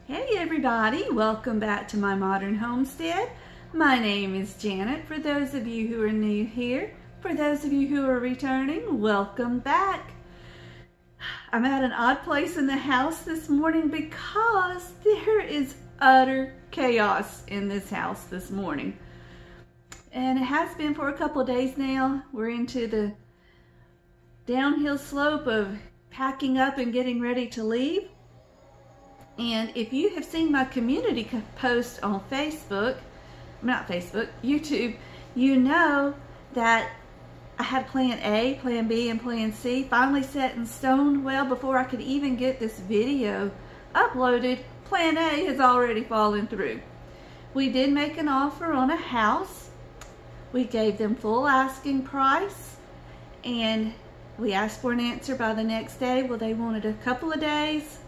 Hey everybody, welcome back to my modern homestead. My name is Janet. For those of you who are new here, for those of you who are returning, welcome back. I'm at an odd place in the house this morning because there is utter chaos in this house this morning. And it has been for a couple of days now. We're into the downhill slope of packing up and getting ready to leave. And if you have seen my community post on YouTube, you know that I had plan A, plan B, and plan C finally set in stone. Well, before I could even get this video uploaded, plan A has already fallen through. We did make an offer on a house. We gave them full asking price, and we asked for an answer by the next day. Well, they wanted a couple of days.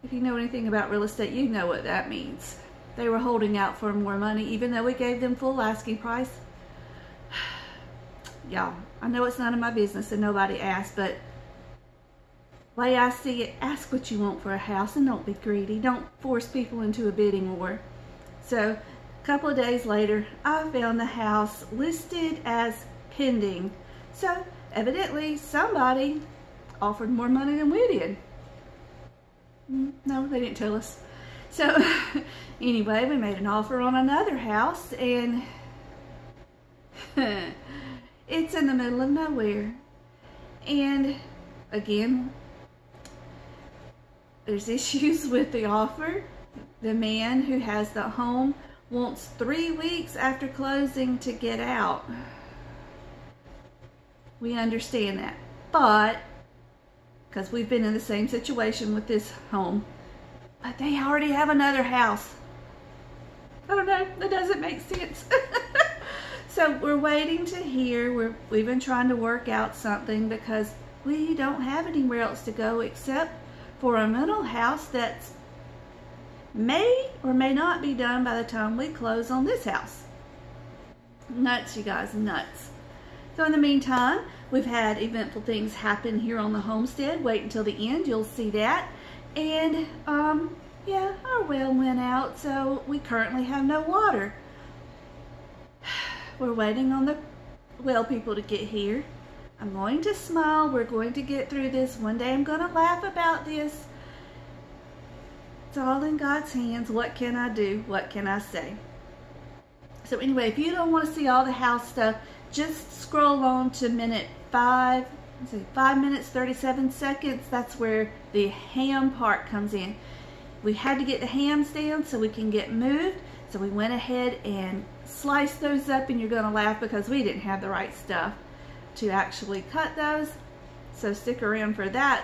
If you know anything about real estate, you know what that means. They were holding out for more money, even though we gave them full asking price. Y'all, I know it's none of my business and nobody asked, but the way I see it, ask what you want for a house and don't be greedy. Don't force people into a bidding war. So, a couple of days later, I found the house listed as pending. So, evidently, somebody offered more money than we did. No, they didn't tell us. So anyway, we made an offer on another house, and it's in the middle of nowhere. And again, there's issues with the offer. The man who has the home wants 3 weeks after closing to get out. We understand that, but because we've been in the same situation with this home. But they already have another house. I don't know, that doesn't make sense. So we're waiting to hear. We've been trying to work out something because we don't have anywhere else to go except for a rental house that may or may not be done by the time we close on this house. Nuts, you guys, nuts. So in the meantime, we've had eventful things happen here on the homestead. Wait until the end, you'll see that. And yeah, our well went out, so we currently have no water. We're waiting on the well people to get here. I'm going to smile. We're going to get through this. One day I'm going to laugh about this. It's all in God's hands. What can I do? What can I say? So anyway, if you don't want to see all the house stuff, just scroll on to minute 5 minutes 37 seconds. That's where the ham part comes in. We had to get the hams down so we can get moved. So we went ahead and sliced those up, and you're going to laugh because we didn't have the right stuff to actually cut those. So stick around for that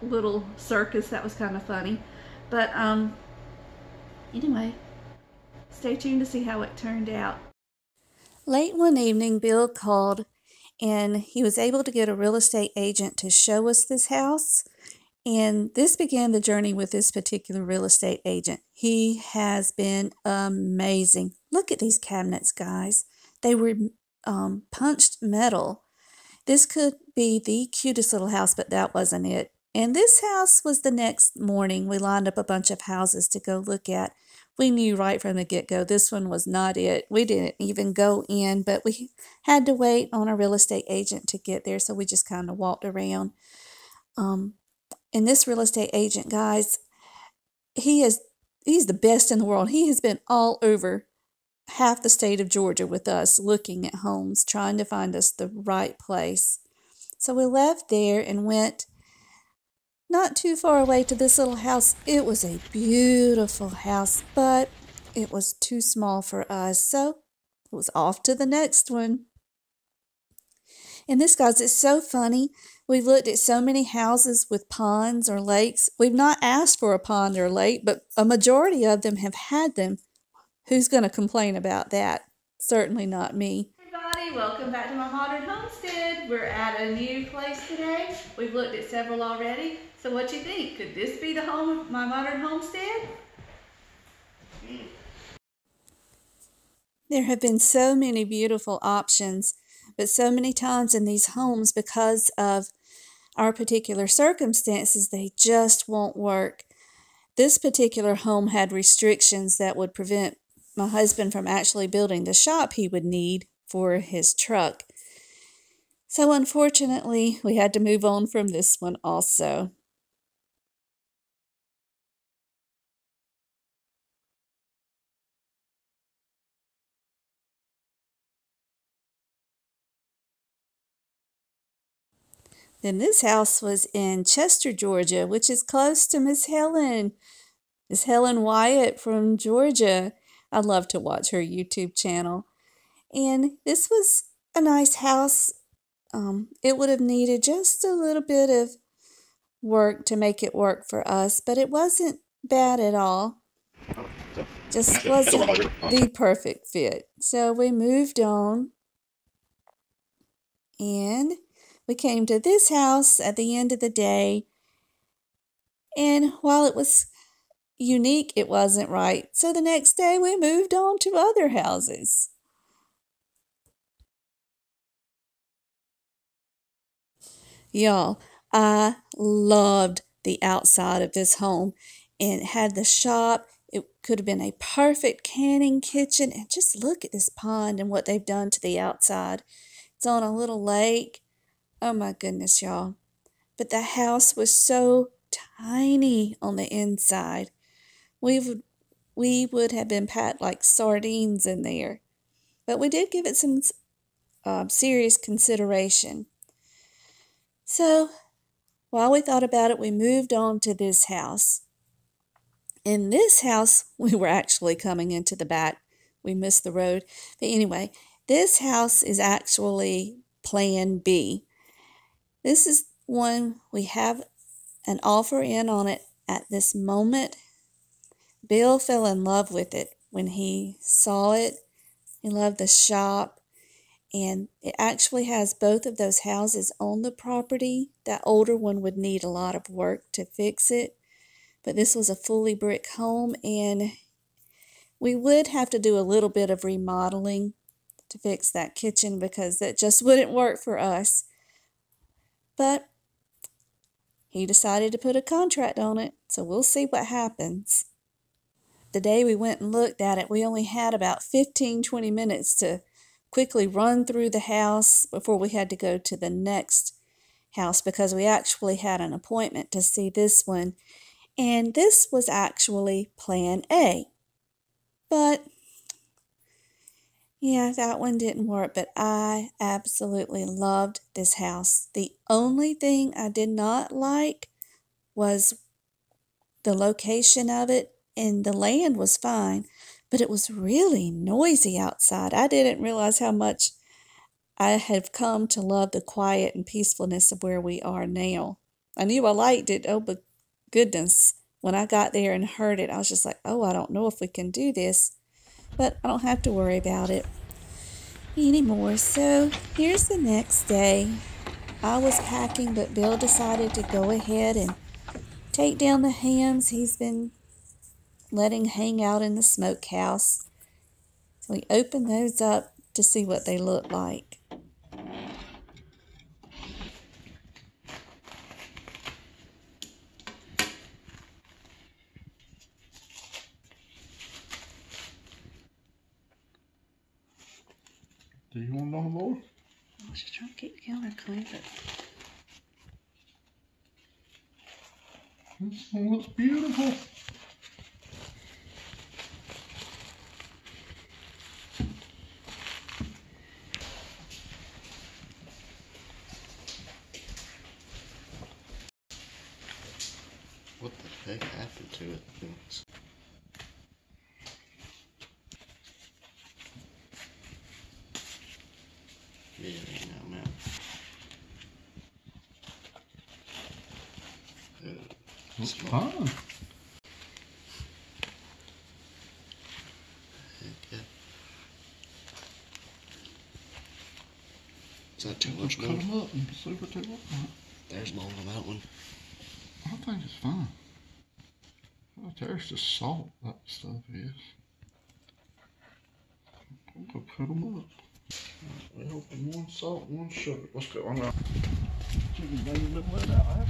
little circus. That was kind of funny. But anyway, stay tuned to see how it turned out. Late one evening, Bill called, and he was able to get a real estate agent to show us this house. And this began the journey with this particular real estate agent. He has been amazing. Look at these cabinets, guys. They were punched metal. This could be the cutest little house, but that wasn't it. And this house was the next morning. We lined up a bunch of houses to go look at. We knew right from the get-go this one was not it. We didn't even go in, but we had to wait on a real estate agent to get there, so we just kind of walked around. And this real estate agent, guys, he's the best in the world. He has been all over half the state of Georgia with us, looking at homes, trying to find us the right place. So we left there and went not too far away to this little house. It was a beautiful house, but it was too small for us, so it was off to the next one. And this, guys, it's so funny. We've looked at so many houses with ponds or lakes. We've not asked for a pond or lake, but a majority of them have had them. Who's going to complain about that? Certainly not me. Everybody, welcome back to my modern homestead. We're at a new place today. We've looked at several already. So what you think? Could this be the home of my modern homestead? There have been so many beautiful options, but so many times in these homes, because of our particular circumstances, they just won't work. this particular home had restrictions that would prevent my husband from actually building the shop he would need for his truck. So unfortunately, we had to move on from this one also. Then this house was in Chester, Georgia, which is close to Miss Helen. Miss Helen Wyatt from Georgia. I love to watch her YouTube channel. And this was a nice house. It would have needed just a little bit of work to make it work for us, but it wasn't bad at all. Just wasn't the perfect fit. So we moved on. And we came to this house at the end of the day, and while it was unique, it wasn't right. So the next day we moved on to other houses. Y'all, I loved the outside of this home, and it had the shop. It could have been a perfect canning kitchen, and just look at this pond and what they've done to the outside. It's on a little lake. Oh my goodness, y'all. But the house was so tiny on the inside. We would have been packed like sardines in there. But we did give it some serious consideration. So while we thought about it, we moved on to this house. In this house, we were actually coming into the back. We missed the road. But anyway, this house is actually Plan B. This is one we have an offer in on it at this moment. Bill fell in love with it when he saw it. He loved the shop, and it actually has both of those houses on the property. That older one would need a lot of work to fix it, but this was a fully brick home, and we would have to do a little bit of remodeling to fix that kitchen because that just wouldn't work for us. But he decided to put a contract on it, so we'll see what happens. The day we went and looked at it, we only had about 15-20 minutes to quickly run through the house before we had to go to the next house because we actually had an appointment to see this one. And this was actually Plan A. But yeah, that one didn't work, but I absolutely loved this house. The only thing I did not like was the location of it, and the land was fine, but it was really noisy outside. I didn't realize how much I have come to love the quiet and peacefulness of where we are now. I knew I liked it, oh, but goodness, when I got there and heard it, I was just like, oh, I don't know if we can do this. But I don't have to worry about it anymore. So here's the next day. I was packing, but Bill decided to go ahead and take down the hams he's been letting hang out in the smokehouse. So we opened those up to see what they look like. Do you want to know more? I was just trying to keep the counter clean, but this one looks beautiful. What the heck happened to it? Yeah, no, man. Looks fine. Yeah. Is that too much Cut more? them up and see what they look like. There's more on that one. I think it's fine. Oh, there's just salt, that stuff is. I'm gonna cut them up. We open one salt, one sugar. Let's go on now. Chicken baby, look where that happened.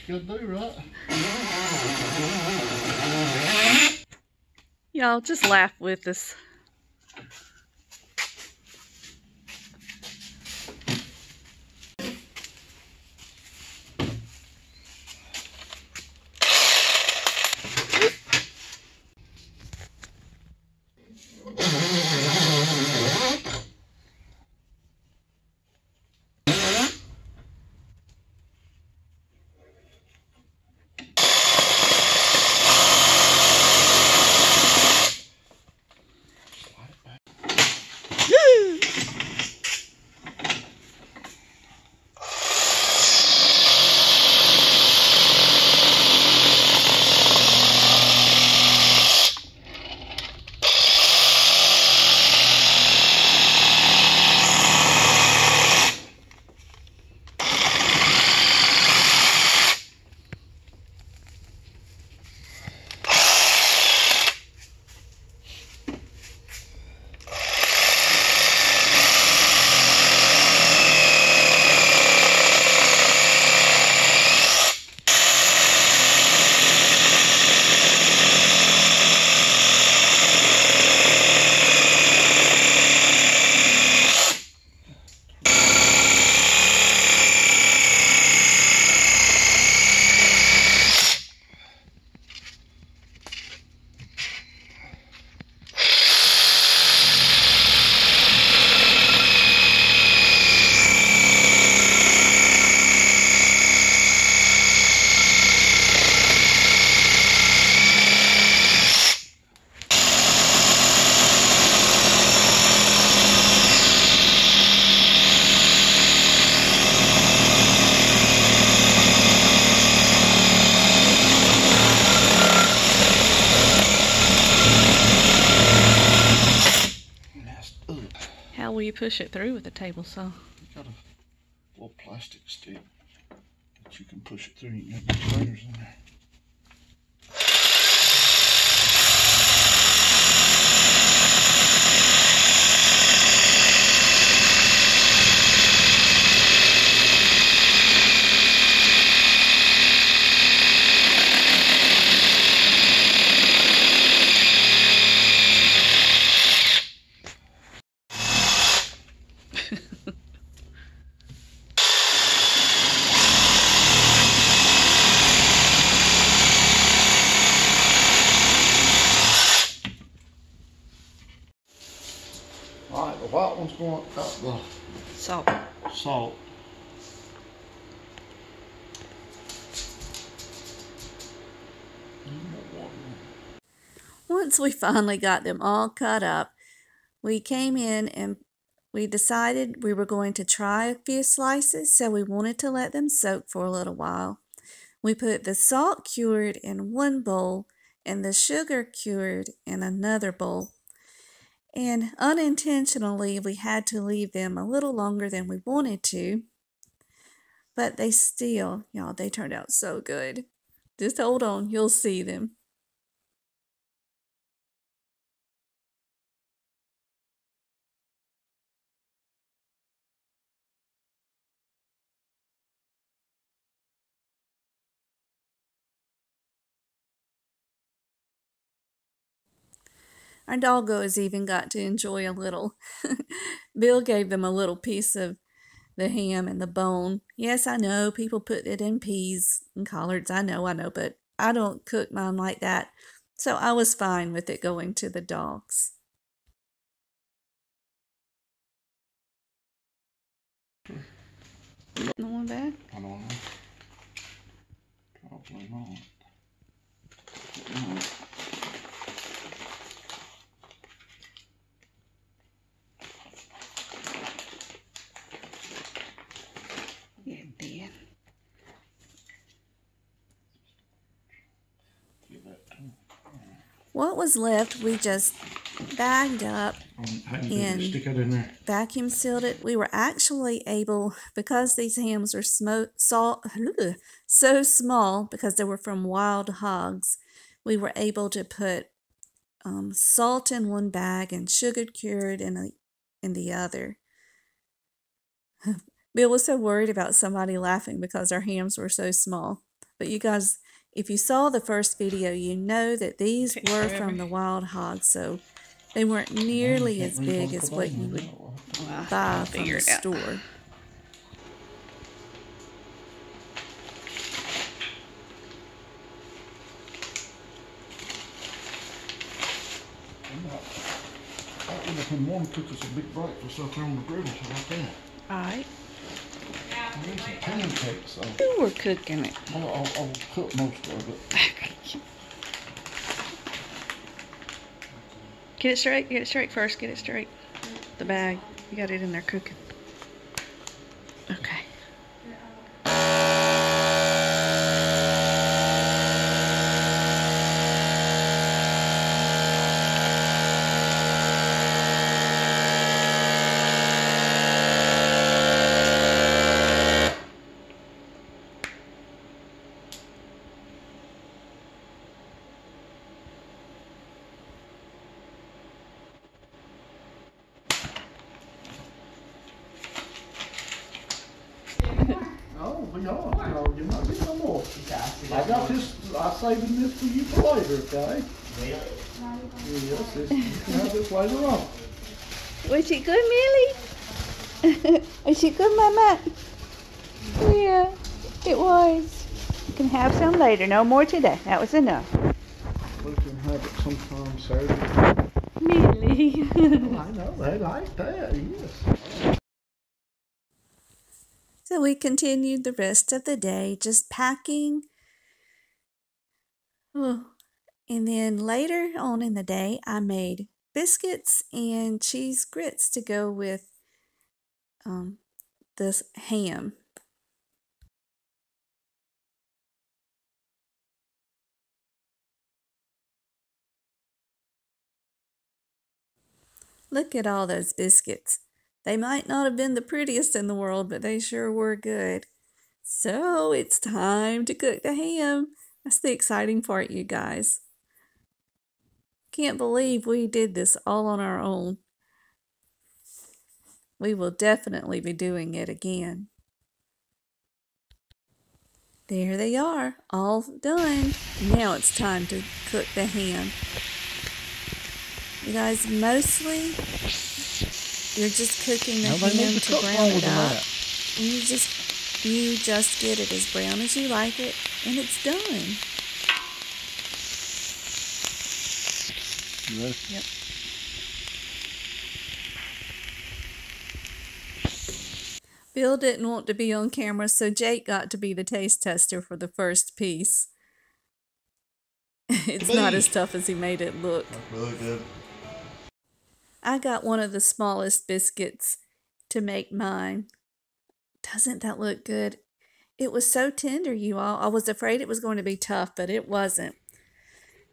you gotta do, right? Y'all just laugh with us. How will you push it through with a table saw? You got a little plastic stick that you can push it through. You can get the graters in there. Alright, the white one's going up the Salt. salt. Once we finally got them all cut up, we came in and we decided we were going to try a few slices, so we wanted to let them soak for a little while. We put the salt cured in one bowl and the sugar cured in another bowl. And unintentionally, we had to leave them a little longer than we wanted to. But they still, y'all, they turned out so good. Just hold on, you'll see them. Our doggos even got to enjoy a little. Bill gave them a little piece of the ham and the bone. Yes, I know people put it in peas and collards. I know, but I don't cook mine like that. So I was fine with it going to the dogs. No one back? I don't know. Probably not. Yeah, it did. What was left, we just bagged up and stick it in there. vacuum sealed it. We were actually able, because these hams are so small, because they were from wild hogs, we were able to put salt in one bag and sugar cured in the other. Bill was so worried about somebody laughing because our hams were so small. But you guys, if you saw the first video, you know that these were from the wild hogs, so they weren't nearly as big as what you would buy from the store. When Mom cooks us a big breakfast up there on the griddle, so like that. Alright. There's some pancakes, so Who were cooking it? I'll cook most of it. Get it straight first, get it straight. The bag, you got it in there cooking. Okay. Oh, be honest, you're not getting no more. I got this, I'm saving this for you for later, okay? Yes, you can have this later on. Was it good, Millie? Was it good, Mama? Yeah, it was. You can have some later. No more today. That was enough. We can have it sometime Saturday. Millie. I know, they like that, yes. So we continued the rest of the day just packing. Oh. And then later on in the day, I made biscuits and cheese grits to go with this ham. Look at all those biscuits. They might not have been the prettiest in the world, but they sure were good. So it's time to cook the ham. That's the exciting part, you guys. Can't believe we did this all on our own. We will definitely be doing it again. There they are, all done. Now it's time to cook the ham. You guys, mostly you're just cooking the ham to brown it up. And you just get it as brown as you like it, and it's done. You ready? Yep. Bill didn't want to be on camera, so Jake got to be the taste tester for the first piece. It's not as tough as he made it look. That's really good. I got one of the smallest biscuits to make mine. Doesn't that look good? It was so tender, you all. I was afraid it was going to be tough, but it wasn't.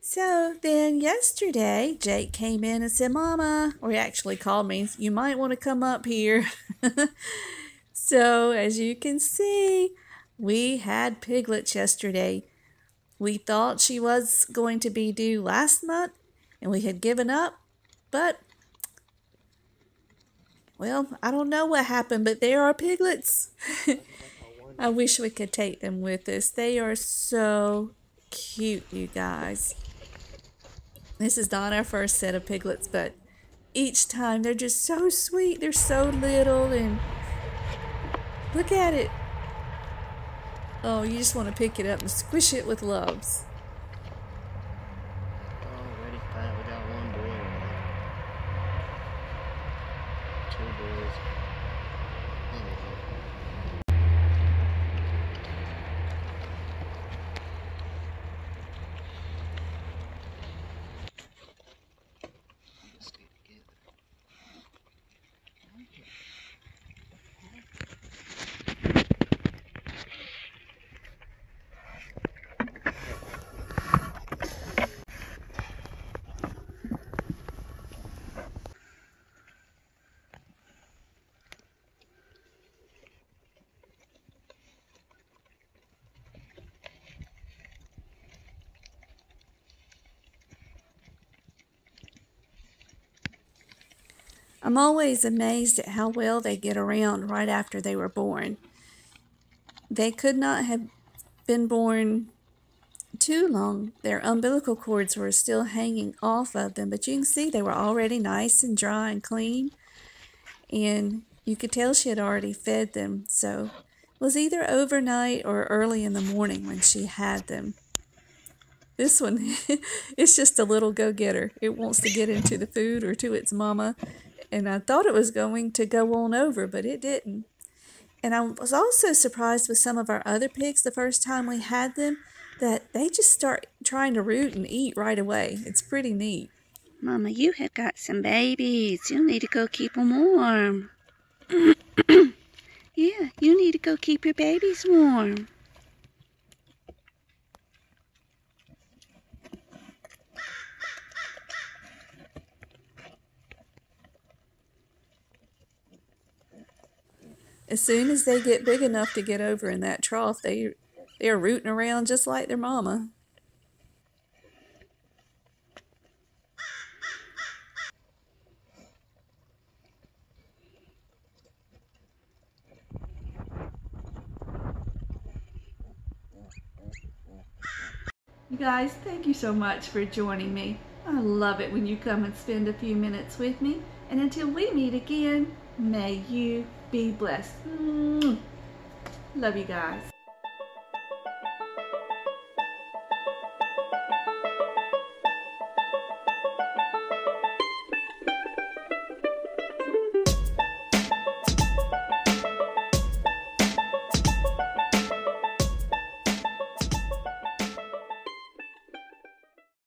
So then yesterday, Jake came in and said, Mama, or he actually called me, you might want to come up here. So as you can see, we had piglets yesterday. We thought she was going to be due last month, and we had given up, but well, I don't know what happened, but there are piglets. I wish we could take them with us. They are so cute, you guys. This is not our first set of piglets, but each time they're just so sweet. They're so little, and look at it. Oh, you just want to pick it up and squish it with loves. Already fine. We got one boy in there. 2 boys. I'm always amazed at how well they get around right after they were born. They could not have been born too long, their umbilical cords were still hanging off of them, but you can see they were already nice and dry and clean, and you could tell she had already fed them, so it was either overnight or early in the morning when she had them. This one, it's just a little go-getter. It wants to get into the food or to its mama, and I thought it was going to go on over, but it didn't. And I was also surprised with some of our other pigs the first time we had them, that they just start trying to root and eat right away. It's pretty neat. Mama, you have got some babies. You need to go keep them warm. Yeah, you need to go keep your babies warm. As soon as they get big enough to get over in that trough, they're rooting around just like their mama. You guys, thank you so much for joining me. I love it when you come and spend a few minutes with me. And until we meet again, may you be blessed. Love you guys.